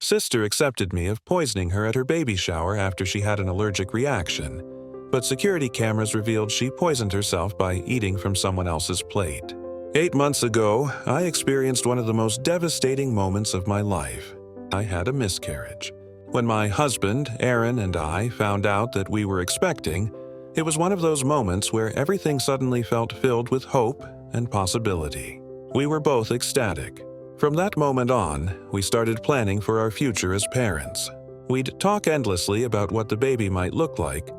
Sister accepted me of poisoning her at her baby shower after she had an allergic reaction, but security cameras revealed she poisoned herself by eating from someone else's plate. 8 months ago, I experienced one of the most devastating moments of my life. I had a miscarriage. When my husband, Aaron, and I found out that we were expecting, it was one of those moments where everything suddenly felt filled with hope and possibility. We were both ecstatic. From that moment on, we started planning for our future as parents. We'd talk endlessly about what the baby might look like,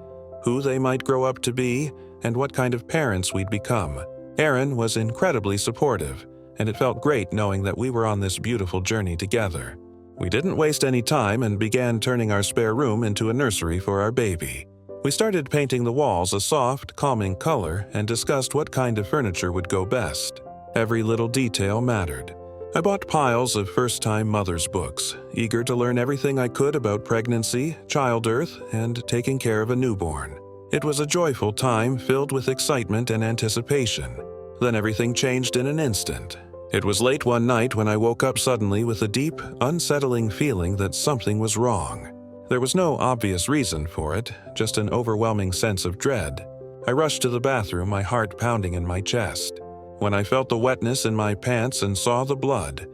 who they might grow up to be, and what kind of parents we'd become. Aaron was incredibly supportive, and it felt great knowing that we were on this beautiful journey together. We didn't waste any time and began turning our spare room into a nursery for our baby. We started painting the walls a soft, calming color and discussed what kind of furniture would go best. Every little detail mattered. I bought piles of first-time mother's books, eager to learn everything I could about pregnancy, childbirth, and taking care of a newborn. It was a joyful time filled with excitement and anticipation. Then everything changed in an instant. It was late one night when I woke up suddenly with a deep, unsettling feeling that something was wrong. There was no obvious reason for it, just an overwhelming sense of dread. I rushed to the bathroom, my heart pounding in my chest. When I felt the wetness in my pants and saw the blood,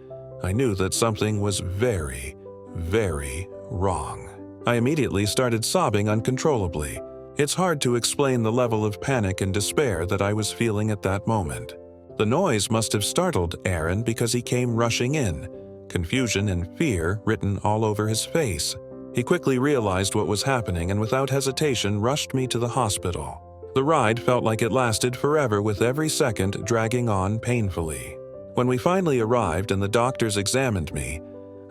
I knew that something was very, very wrong. I immediately started sobbing uncontrollably. It's hard to explain the level of panic and despair that I was feeling at that moment. The noise must have startled Aaron because he came rushing in, confusion and fear written all over his face. He quickly realized what was happening and without hesitation rushed me to the hospital. The ride felt like it lasted forever, with every second dragging on painfully. When we finally arrived and the doctors examined me,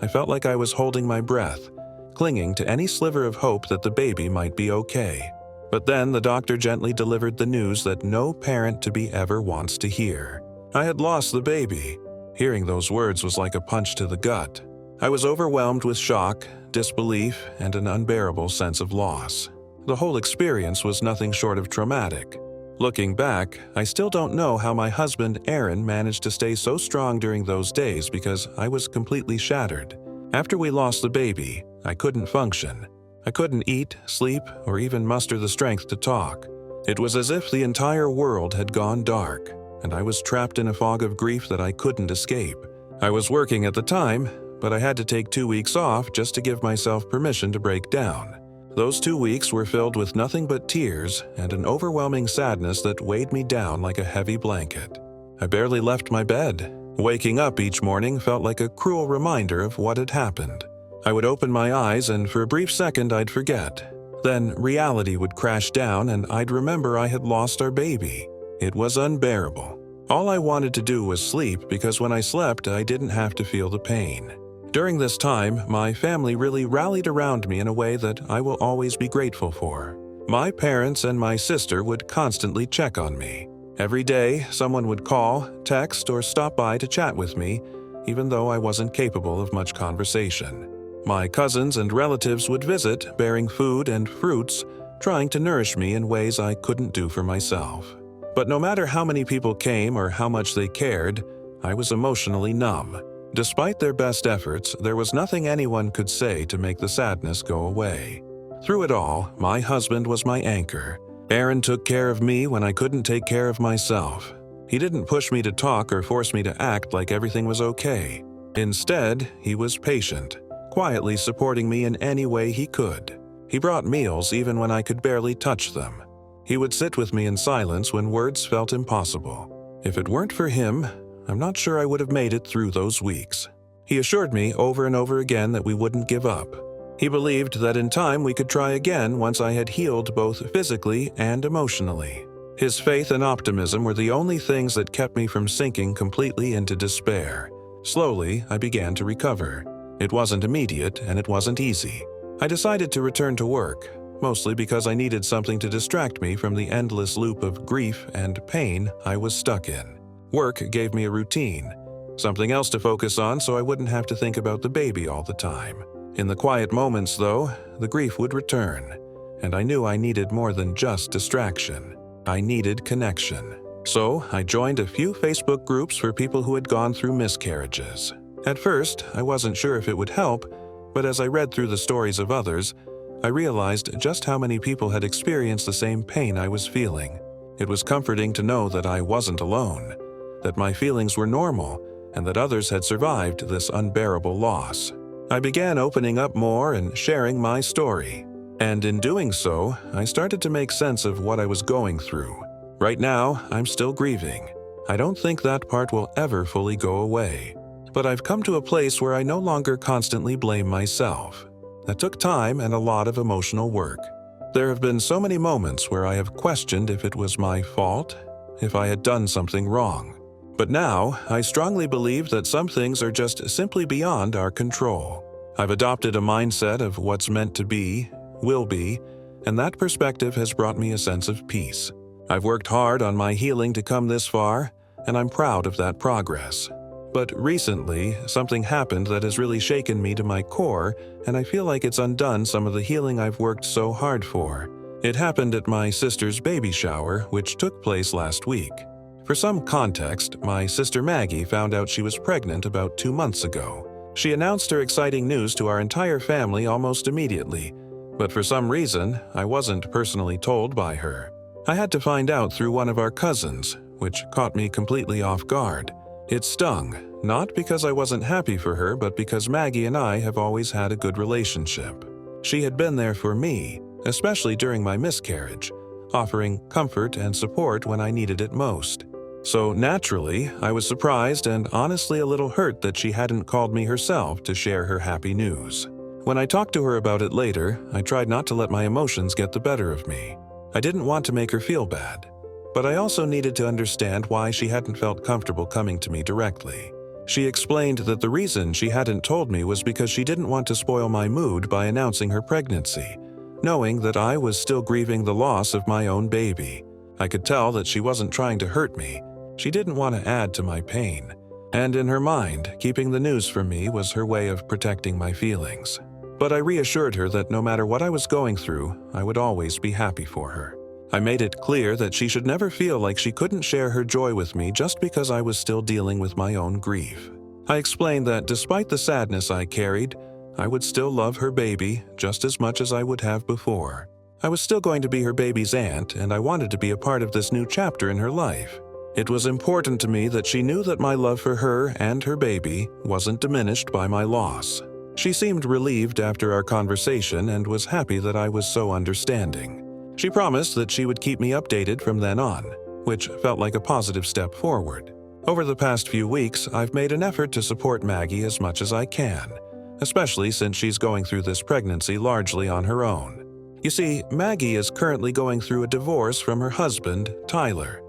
I felt like I was holding my breath, clinging to any sliver of hope that the baby might be okay. But then the doctor gently delivered the news that no parent-to-be ever wants to hear. I had lost the baby. Hearing those words was like a punch to the gut. I was overwhelmed with shock, disbelief, and an unbearable sense of loss. The whole experience was nothing short of traumatic. Looking back, I still don't know how my husband Aaron managed to stay so strong during those days because I was completely shattered. After we lost the baby, I couldn't function. I couldn't eat, sleep, or even muster the strength to talk. It was as if the entire world had gone dark, and I was trapped in a fog of grief that I couldn't escape. I was working at the time, but I had to take 2 weeks off just to give myself permission to break down. Those 2 weeks were filled with nothing but tears and an overwhelming sadness that weighed me down like a heavy blanket. I barely left my bed. Waking up each morning felt like a cruel reminder of what had happened. I would open my eyes and for a brief second I'd forget. Then reality would crash down and I'd remember I had lost our baby. It was unbearable. All I wanted to do was sleep because when I slept I didn't have to feel the pain. During this time, my family really rallied around me in a way that I will always be grateful for. My parents and my sister would constantly check on me. Every day, someone would call, text, or stop by to chat with me, even though I wasn't capable of much conversation. My cousins and relatives would visit, bearing food and fruits, trying to nourish me in ways I couldn't do for myself. But no matter how many people came or how much they cared, I was emotionally numb. Despite their best efforts, there was nothing anyone could say to make the sadness go away. Through it all, my husband was my anchor. Aaron took care of me when I couldn't take care of myself. He didn't push me to talk or force me to act like everything was okay. Instead, he was patient, quietly supporting me in any way he could. He brought meals even when I could barely touch them. He would sit with me in silence when words felt impossible. If it weren't for him, I'm not sure I would have made it through those weeks. He assured me over and over again that we wouldn't give up. He believed that in time we could try again once I had healed both physically and emotionally. His faith and optimism were the only things that kept me from sinking completely into despair. Slowly, I began to recover. It wasn't immediate and it wasn't easy. I decided to return to work, mostly because I needed something to distract me from the endless loop of grief and pain I was stuck in. Work gave me a routine, something else to focus on so I wouldn't have to think about the baby all the time. In the quiet moments, though, the grief would return, and I knew I needed more than just distraction. I needed connection. So I joined a few Facebook groups for people who had gone through miscarriages. At first, I wasn't sure if it would help, But as I read through the stories of others, I realized just how many people had experienced the same pain I was feeling. It was comforting to know that I wasn't alone, that my feelings were normal, and that others had survived this unbearable loss. I began opening up more and sharing my story. And in doing so, I started to make sense of what I was going through. Right now, I'm still grieving. I don't think that part will ever fully go away. But I've come to a place where I no longer constantly blame myself. That took time and a lot of emotional work. There have been so many moments where I have questioned if it was my fault, if I had done something wrong. But now, I strongly believe that some things are just simply beyond our control. I've adopted a mindset of what's meant to be, will be, and that perspective has brought me a sense of peace. I've worked hard on my healing to come this far, and I'm proud of that progress. But recently, something happened that has really shaken me to my core, and I feel like it's undone some of the healing I've worked so hard for. It happened at my sister's baby shower, which took place last week. For some context, my sister Maggie found out she was pregnant about 2 months ago. She announced her exciting news to our entire family almost immediately, but for some reason, I wasn't personally told by her. I had to find out through one of our cousins, which caught me completely off guard. It stung, not because I wasn't happy for her, but because Maggie and I have always had a good relationship. She had been there for me, especially during my miscarriage, offering comfort and support when I needed it most. So naturally, I was surprised and honestly a little hurt that she hadn't called me herself to share her happy news. When I talked to her about it later, I tried not to let my emotions get the better of me. I didn't want to make her feel bad. But I also needed to understand why she hadn't felt comfortable coming to me directly. She explained that the reason she hadn't told me was because she didn't want to spoil my mood by announcing her pregnancy, knowing that I was still grieving the loss of my own baby. I could tell that she wasn't trying to hurt me. She didn't want to add to my pain. And in her mind, keeping the news from me was her way of protecting my feelings. But I reassured her that no matter what I was going through, I would always be happy for her. I made it clear that she should never feel like she couldn't share her joy with me just because I was still dealing with my own grief. I explained that despite the sadness I carried, I would still love her baby just as much as I would have before. I was still going to be her baby's aunt, and I wanted to be a part of this new chapter in her life. It was important to me that she knew that my love for her and her baby wasn't diminished by my loss. She seemed relieved after our conversation and was happy that I was so understanding. She promised that she would keep me updated from then on, which felt like a positive step forward. Over the past few weeks, I've made an effort to support Maggie as much as I can, especially since she's going through this pregnancy largely on her own. You see, Maggie is currently going through a divorce from her husband, Tyler.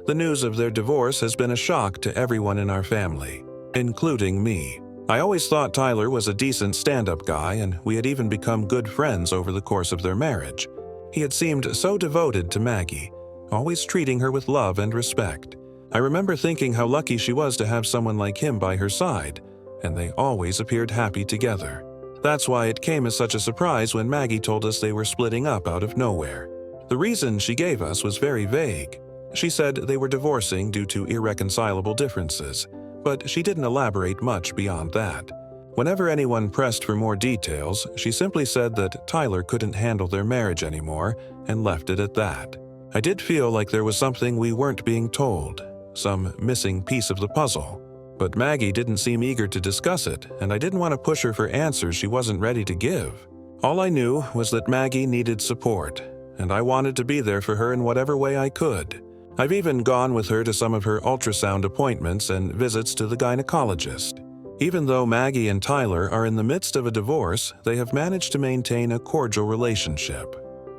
The news of their divorce has been a shock to everyone in our family, including me. I always thought Tyler was a decent stand-up guy, and we had even become good friends over the course of their marriage. He had seemed so devoted to Maggie, always treating her with love and respect. I remember thinking how lucky she was to have someone like him by her side, and they always appeared happy together. That's why it came as such a surprise when Maggie told us they were splitting up out of nowhere. The reason she gave us was very vague. She said they were divorcing due to irreconcilable differences, but she didn't elaborate much beyond that. Whenever anyone pressed for more details, she simply said that Tyler couldn't handle their marriage anymore and left it at that. I did feel like there was something we weren't being told, some missing piece of the puzzle. But Maggie didn't seem eager to discuss it, and I didn't want to push her for answers she wasn't ready to give. All I knew was that Maggie needed support, and I wanted to be there for her in whatever way I could. I've even gone with her to some of her ultrasound appointments and visits to the gynecologist. Even though Maggie and Tyler are in the midst of a divorce, they have managed to maintain a cordial relationship.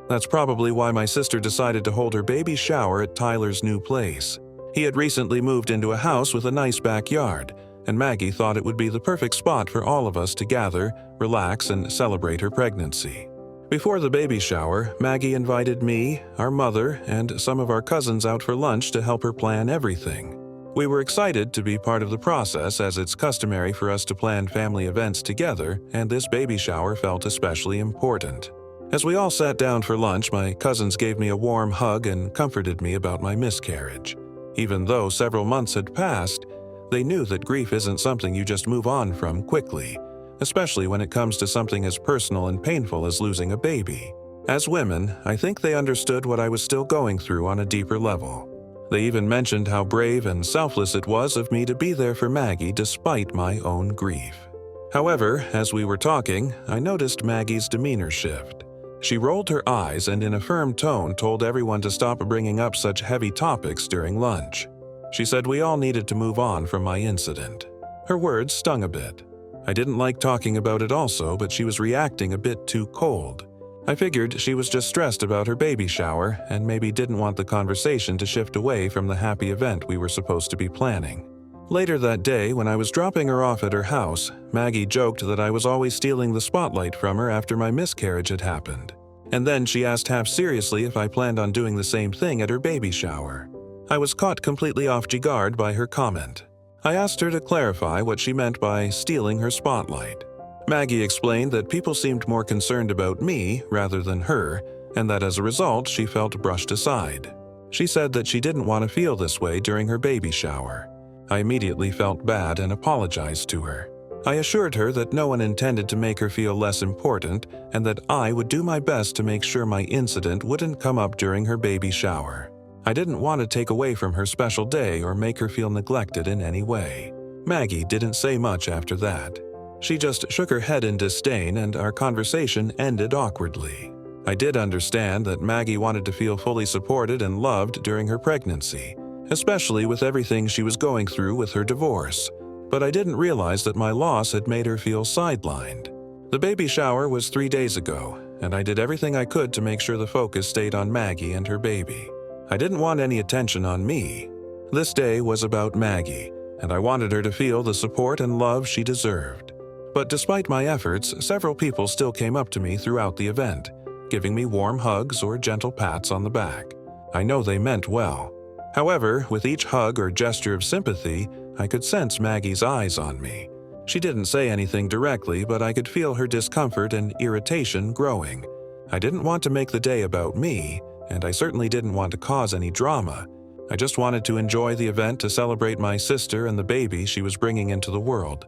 That's probably why my sister decided to hold her baby shower at Tyler's new place. He had recently moved into a house with a nice backyard, and Maggie thought it would be the perfect spot for all of us to gather, relax, and celebrate her pregnancy. Before the baby shower, Maggie invited me, our mother, and some of our cousins out for lunch to help her plan everything. We were excited to be part of the process, as it's customary for us to plan family events together, and this baby shower felt especially important. As we all sat down for lunch, my cousins gave me a warm hug and comforted me about my miscarriage. Even though several months had passed, they knew that grief isn't something you just move on from quickly. especially when it comes to something as personal and painful as losing a baby. As women, I think they understood what I was still going through on a deeper level. They even mentioned how brave and selfless it was of me to be there for Maggie despite my own grief. However, as we were talking, I noticed Maggie's demeanor shift. She rolled her eyes and in a firm tone told everyone to stop bringing up such heavy topics during lunch. She said we all needed to move on from my incident. Her words stung a bit. I didn't like talking about it also, but she was reacting a bit too cold. I figured she was just stressed about her baby shower and maybe didn't want the conversation to shift away from the happy event we were supposed to be planning. Later that day, when I was dropping her off at her house, Maggie joked that I was always stealing the spotlight from her after my miscarriage had happened. And then she asked half seriously if I planned on doing the same thing at her baby shower. I was caught completely off guard by her comment. I asked her to clarify what she meant by stealing her spotlight. Maggie explained that people seemed more concerned about me rather than her, and that as a result she felt brushed aside. She said that she didn't want to feel this way during her baby shower. I immediately felt bad and apologized to her. I assured her that no one intended to make her feel less important and that I would do my best to make sure my incident wouldn't come up during her baby shower. I didn't want to take away from her special day or make her feel neglected in any way. Maggie didn't say much after that. She just shook her head in disdain and our conversation ended awkwardly. I did understand that Maggie wanted to feel fully supported and loved during her pregnancy, especially with everything she was going through with her divorce. But I didn't realize that my loss had made her feel sidelined. The baby shower was 3 days ago, and I did everything I could to make sure the focus stayed on Maggie and her baby. I didn't want any attention on me. This day was about Maggie, and I wanted her to feel the support and love she deserved. But despite my efforts, several people still came up to me throughout the event, giving me warm hugs or gentle pats on the back. I know they meant well. However, with each hug or gesture of sympathy, I could sense Maggie's eyes on me. She didn't say anything directly, but I could feel her discomfort and irritation growing. I didn't want to make the day about me, and I certainly didn't want to cause any drama. I just wanted to enjoy the event to celebrate my sister and the baby she was bringing into the world,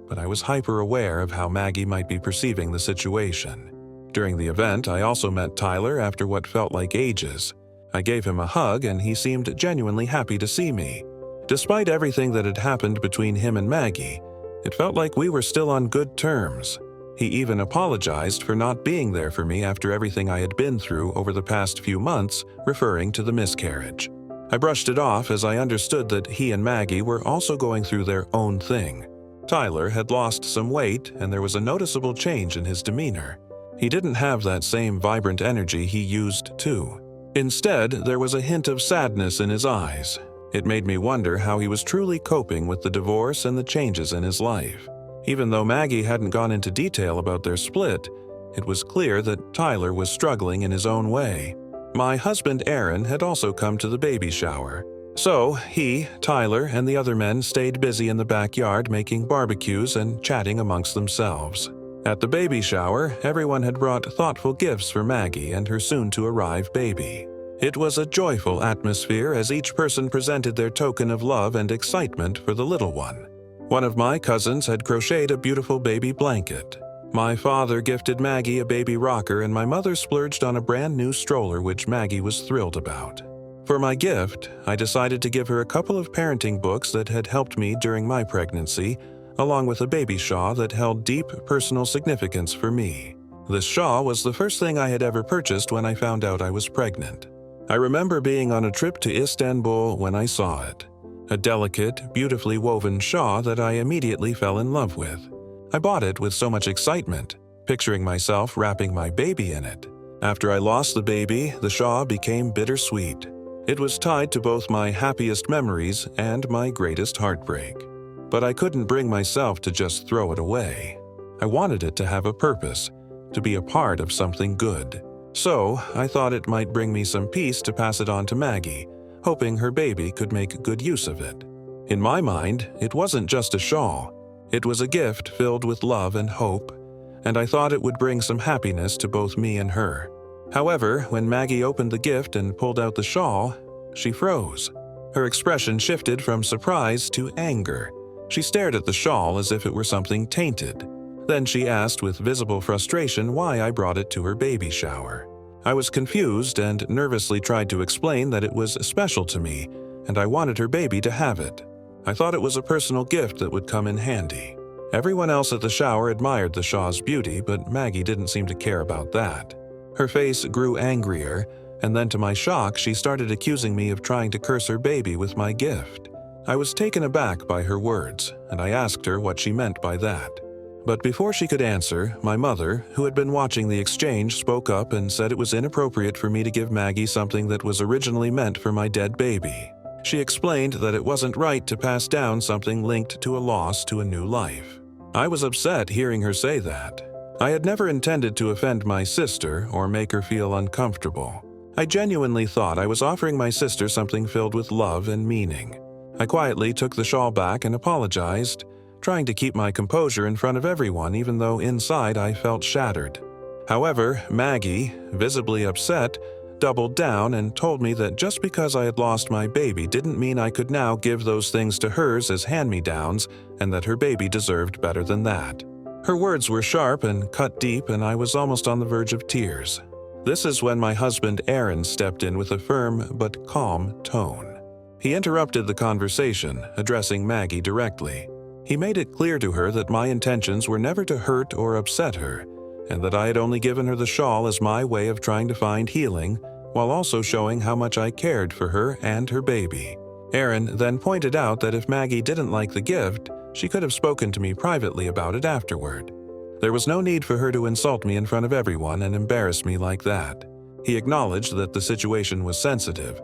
but I was hyper-aware of how Maggie might be perceiving the situation. During the event, I also met Tyler after what felt like ages. I gave him a hug and he seemed genuinely happy to see me. Despite everything that had happened between him and Maggie, it felt like we were still on good terms. He even apologized for not being there for me after everything I had been through over the past few months, referring to the miscarriage. I brushed it off as I understood that he and Maggie were also going through their own thing. Tyler had lost some weight and there was a noticeable change in his demeanor. He didn't have that same vibrant energy he used to. Instead, there was a hint of sadness in his eyes. It made me wonder how he was truly coping with the divorce and the changes in his life. Even though Maggie hadn't gone into detail about their split, it was clear that Tyler was struggling in his own way. My husband Aaron had also come to the baby shower. So he, Tyler, and the other men stayed busy in the backyard making barbecues and chatting amongst themselves. At the baby shower, everyone had brought thoughtful gifts for Maggie and her soon-to-arrive baby. It was a joyful atmosphere as each person presented their token of love and excitement for the little one. One of my cousins had crocheted a beautiful baby blanket. My father gifted Maggie a baby rocker and my mother splurged on a brand new stroller which Maggie was thrilled about. For my gift, I decided to give her a couple of parenting books that had helped me during my pregnancy, along with a baby shawl that held deep personal significance for me. This shawl was the first thing I had ever purchased when I found out I was pregnant. I remember being on a trip to Istanbul when I saw it. A delicate, beautifully woven shawl that I immediately fell in love with. I bought it with so much excitement, picturing myself wrapping my baby in it. After I lost the baby, the shawl became bittersweet. It was tied to both my happiest memories and my greatest heartbreak. But I couldn't bring myself to just throw it away. I wanted it to have a purpose, to be a part of something good. So I thought it might bring me some peace to pass it on to Maggie, hoping her baby could make good use of it. In my mind, it wasn't just a shawl. It was a gift filled with love and hope, and I thought it would bring some happiness to both me and her. However, when Maggie opened the gift and pulled out the shawl, she froze. Her expression shifted from surprise to anger. She stared at the shawl as if it were something tainted. Then she asked with visible frustration why I brought it to her baby shower. I was confused and nervously tried to explain that it was special to me and I wanted her baby to have it. I thought it was a personal gift that would come in handy. Everyone else at the shower admired the Shaw's beauty, but Maggie didn't seem to care about that. Her face grew angrier, and then to my shock, she started accusing me of trying to curse her baby with my gift. I was taken aback by her words, and I asked her what she meant by that. But before she could answer, my mother, who had been watching the exchange, spoke up and said it was inappropriate for me to give Maggie something that was originally meant for my dead baby. She explained that it wasn't right to pass down something linked to a loss to a new life. I was upset hearing her say that. I had never intended to offend my sister or make her feel uncomfortable. I genuinely thought I was offering my sister something filled with love and meaning. I quietly took the shawl back and apologized, trying to keep my composure in front of everyone even though inside I felt shattered. However, Maggie, visibly upset, doubled down and told me that just because I had lost my baby didn't mean I could now give those things to hers as hand-me-downs and that her baby deserved better than that. Her words were sharp and cut deep, and I was almost on the verge of tears. This is when my husband Aaron stepped in with a firm but calm tone. He interrupted the conversation, addressing Maggie directly. He made it clear to her that my intentions were never to hurt or upset her, and that I had only given her the shawl as my way of trying to find healing, while also showing how much I cared for her and her baby. Aaron then pointed out that if Maggie didn't like the gift, she could have spoken to me privately about it afterward. There was no need for her to insult me in front of everyone and embarrass me like that. He acknowledged that the situation was sensitive,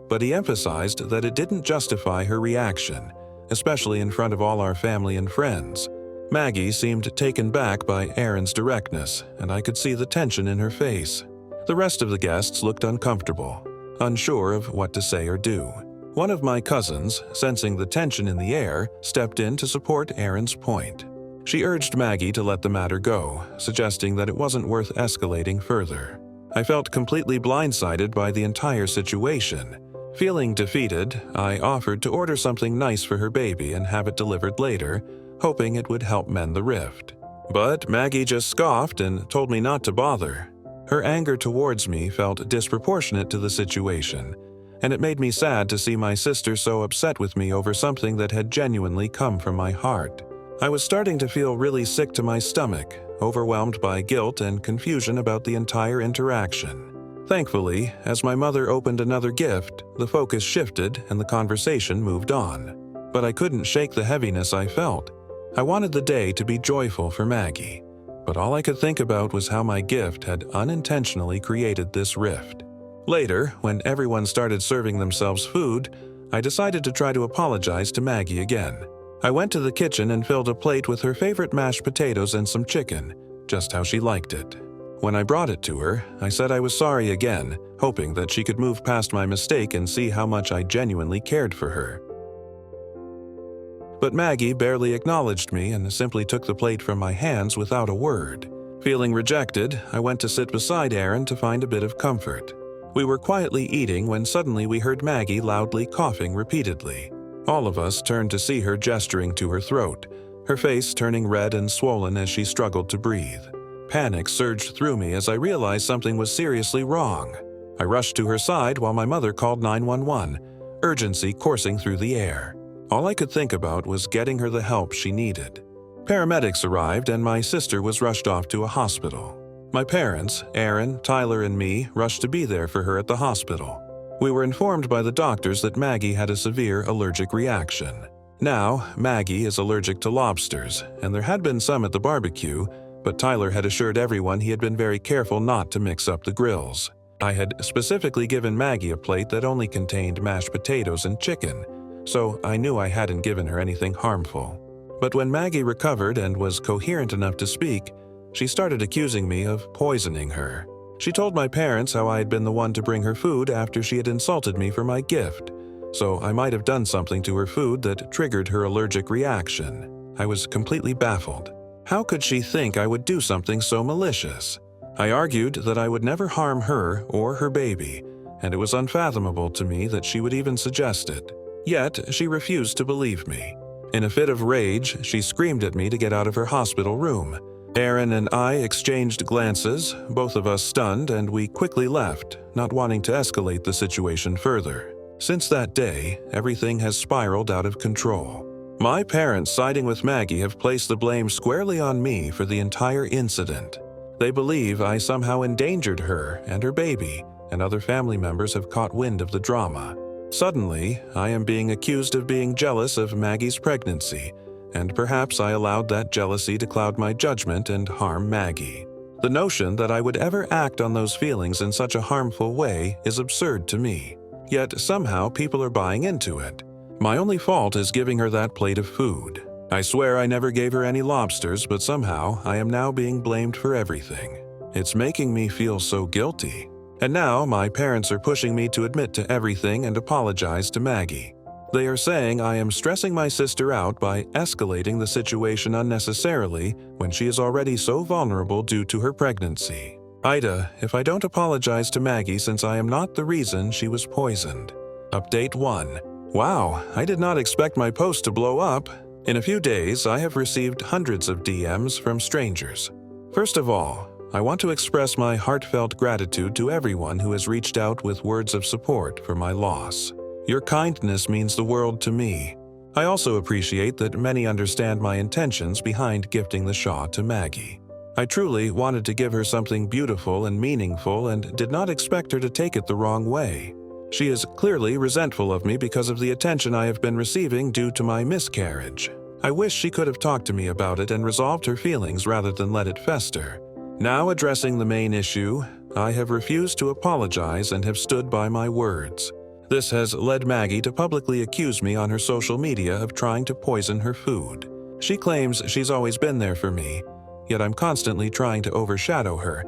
but he emphasized that it didn't justify her reaction, especially in front of all our family and friends. Maggie seemed taken back by Aaron's directness, and I could see the tension in her face. The rest of the guests looked uncomfortable, unsure of what to say or do. One of my cousins, sensing the tension in the air, stepped in to support Aaron's point. She urged Maggie to let the matter go, suggesting that it wasn't worth escalating further. I felt completely blindsided by the entire situation. Feeling defeated, I offered to order something nice for her baby and have it delivered later, hoping it would help mend the rift. But Maggie just scoffed and told me not to bother. Her anger towards me felt disproportionate to the situation, and it made me sad to see my sister so upset with me over something that had genuinely come from my heart. I was starting to feel really sick to my stomach, overwhelmed by guilt and confusion about the entire interaction. Thankfully, as my mother opened another gift, the focus shifted and the conversation moved on. But I couldn't shake the heaviness I felt. I wanted the day to be joyful for Maggie, but all I could think about was how my gift had unintentionally created this rift. Later, when everyone started serving themselves food, I decided to try to apologize to Maggie again. I went to the kitchen and filled a plate with her favorite mashed potatoes and some chicken, just how she liked it. When I brought it to her, I said I was sorry again, hoping that she could move past my mistake and see how much I genuinely cared for her. But Maggie barely acknowledged me and simply took the plate from my hands without a word. Feeling rejected, I went to sit beside Aaron to find a bit of comfort. We were quietly eating when suddenly we heard Maggie loudly coughing repeatedly. All of us turned to see her gesturing to her throat, her face turning red and swollen as she struggled to breathe. Panic surged through me as I realized something was seriously wrong. I rushed to her side while my mother called 911, urgency coursing through the air. All I could think about was getting her the help she needed. Paramedics arrived and my sister was rushed off to a hospital. My parents, Aaron, Tyler, and me rushed to be there for her at the hospital. We were informed by the doctors that Maggie had a severe allergic reaction. Now, Maggie is allergic to lobsters, and there had been some at the barbecue, but Tyler had assured everyone he had been very careful not to mix up the grills. I had specifically given Maggie a plate that only contained mashed potatoes and chicken, so I knew I hadn't given her anything harmful. But when Maggie recovered and was coherent enough to speak, she started accusing me of poisoning her. She told my parents how I had been the one to bring her food after she had insulted me for my gift, so I might have done something to her food that triggered her allergic reaction. I was completely baffled. How could she think I would do something so malicious? I argued that I would never harm her or her baby, and it was unfathomable to me that she would even suggest it. Yet, she refused to believe me. In a fit of rage, she screamed at me to get out of her hospital room, Aaron and I exchanged glances, both of us stunned, and we quickly left, not wanting to escalate the situation further. Since that day, everything has spiraled out of control. My parents, siding with Maggie, have placed the blame squarely on me for the entire incident. They believe I somehow endangered her and her baby, and other family members have caught wind of the drama. Suddenly, I am being accused of being jealous of Maggie's pregnancy, and perhaps I allowed that jealousy to cloud my judgment and harm Maggie. The notion that I would ever act on those feelings in such a harmful way is absurd to me. Yet somehow people are buying into it. My only fault is giving her that plate of food. I swear I never gave her any lobsters, but somehow I am now being blamed for everything. It's making me feel so guilty. And now my parents are pushing me to admit to everything and apologize to Maggie. They are saying I am stressing my sister out by escalating the situation unnecessarily when she is already so vulnerable due to her pregnancy. Ida, if I don't apologize to Maggie since I am not the reason she was poisoned. Update 1. Wow, I did not expect my post to blow up. In a few days, I have received hundreds of DMs from strangers. First of all, I want to express my heartfelt gratitude to everyone who has reached out with words of support for my loss. Your kindness means the world to me. I also appreciate that many understand my intentions behind gifting the Shaw to Maggie. I truly wanted to give her something beautiful and meaningful and did not expect her to take it the wrong way. She is clearly resentful of me because of the attention I have been receiving due to my miscarriage. I wish she could have talked to me about it and resolved her feelings rather than let it fester. Now addressing the main issue, I have refused to apologize and have stood by my words. This has led Maggie to publicly accuse me on her social media of trying to poison her food. She claims she's always been there for me, yet I'm constantly trying to overshadow her,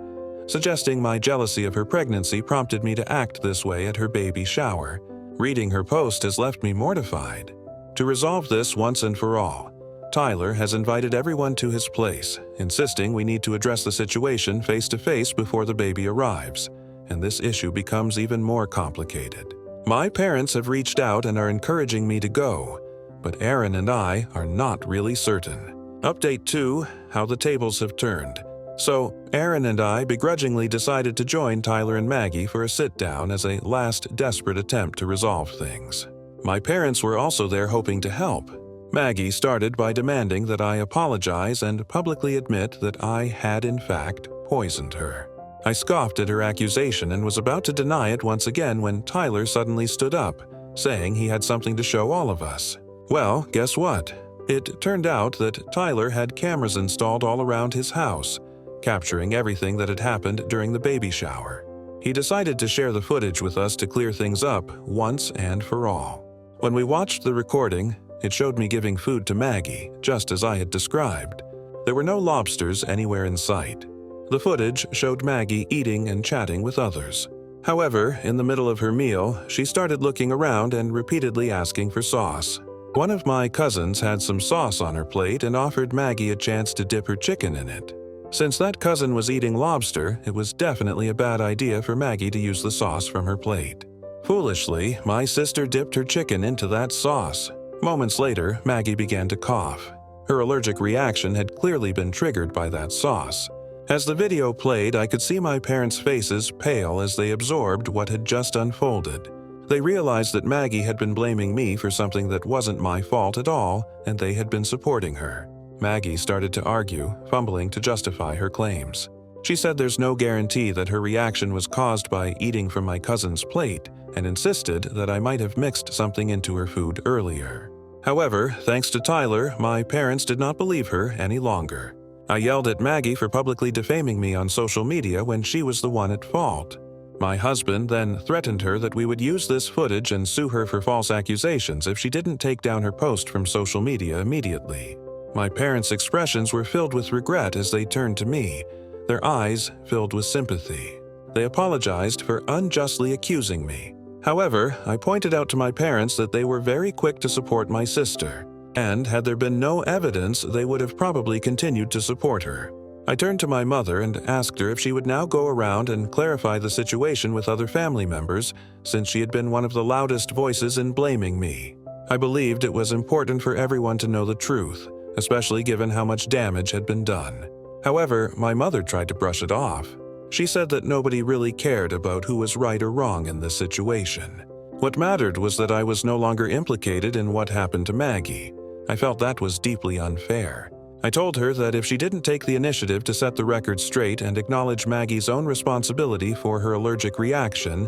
suggesting my jealousy of her pregnancy prompted me to act this way at her baby shower. Reading her post has left me mortified. To resolve this once and for all, Tyler has invited everyone to his place, insisting we need to address the situation face-to-face before the baby arrives, and this issue becomes even more complicated. My parents have reached out and are encouraging me to go, but Aaron and I are not really certain. Update 2, how the tables have turned. So, Aaron and I begrudgingly decided to join Tyler and Maggie for a sit-down as a last desperate attempt to resolve things. My parents were also there hoping to help. Maggie started by demanding that I apologize and publicly admit that I had in fact poisoned her. I scoffed at her accusation and was about to deny it once again when Tyler suddenly stood up, saying he had something to show all of us. Well, guess what? It turned out that Tyler had cameras installed all around his house, capturing everything that had happened during the baby shower. He decided to share the footage with us to clear things up once and for all. When we watched the recording, it showed me giving food to Maggie, just as I had described. There were no lobsters anywhere in sight. The footage showed Maggie eating and chatting with others. However, in the middle of her meal, she started looking around and repeatedly asking for sauce. One of my cousins had some sauce on her plate and offered Maggie a chance to dip her chicken in it. Since that cousin was eating lobster, it was definitely a bad idea for Maggie to use the sauce from her plate. Foolishly, my sister dipped her chicken into that sauce. Moments later, Maggie began to cough. Her allergic reaction had clearly been triggered by that sauce. As the video played, I could see my parents' faces pale as they absorbed what had just unfolded. They realized that Maggie had been blaming me for something that wasn't my fault at all, and they had been supporting her. Maggie started to argue, fumbling to justify her claims. She said there's no guarantee that her reaction was caused by eating from my cousin's plate, and insisted that I might have mixed something into her food earlier. However, thanks to Tyler, my parents did not believe her any longer. I yelled at Maggie for publicly defaming me on social media when she was the one at fault. My husband then threatened her that we would use this footage and sue her for false accusations if she didn't take down her post from social media immediately. My parents' expressions were filled with regret as they turned to me, their eyes filled with sympathy. They apologized for unjustly accusing me. However, I pointed out to my parents that they were very quick to support my sister, and had there been no evidence, they would have probably continued to support her. I turned to my mother and asked her if she would now go around and clarify the situation with other family members, since she had been one of the loudest voices in blaming me. I believed it was important for everyone to know the truth, especially given how much damage had been done. However, my mother tried to brush it off. She said that nobody really cared about who was right or wrong in this situation. What mattered was that I was no longer implicated in what happened to Maggie. I felt that was deeply unfair. I told her that if she didn't take the initiative to set the record straight and acknowledge Maggie's own responsibility for her allergic reaction,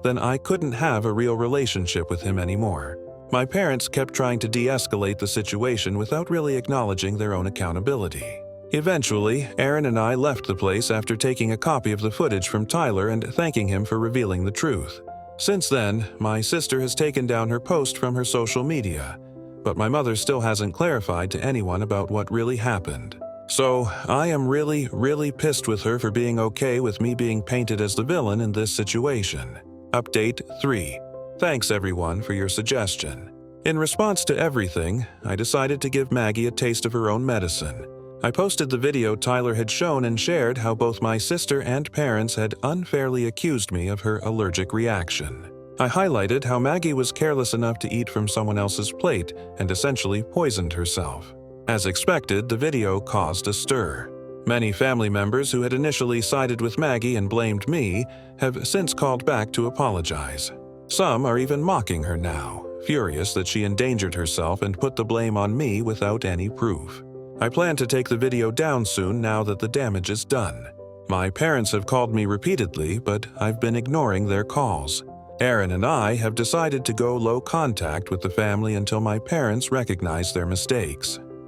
then I couldn't have a real relationship with him anymore. My parents kept trying to de-escalate the situation without really acknowledging their own accountability. Eventually, Aaron and I left the place after taking a copy of the footage from Tyler and thanking him for revealing the truth. Since then, my sister has taken down her post from her social media, but my mother still hasn't clarified to anyone about what really happened. So, I am really pissed with her for being okay with me being painted as the villain in this situation. Update 3. Thanks everyone for your suggestion. In response to everything, I decided to give Maggie a taste of her own medicine. I posted the video Tyler had shown and shared how both my sister and parents had unfairly accused me of her allergic reaction. I highlighted how Maggie was careless enough to eat from someone else's plate and essentially poisoned herself. As expected, the video caused a stir. Many family members who had initially sided with Maggie and blamed me have since called back to apologize. Some are even mocking her now, furious that she endangered herself and put the blame on me without any proof. I plan to take the video down soon now that the damage is done. My parents have called me repeatedly, but I've been ignoring their calls. Aaron and I have decided to go low contact with the family until my parents recognize their mistakes.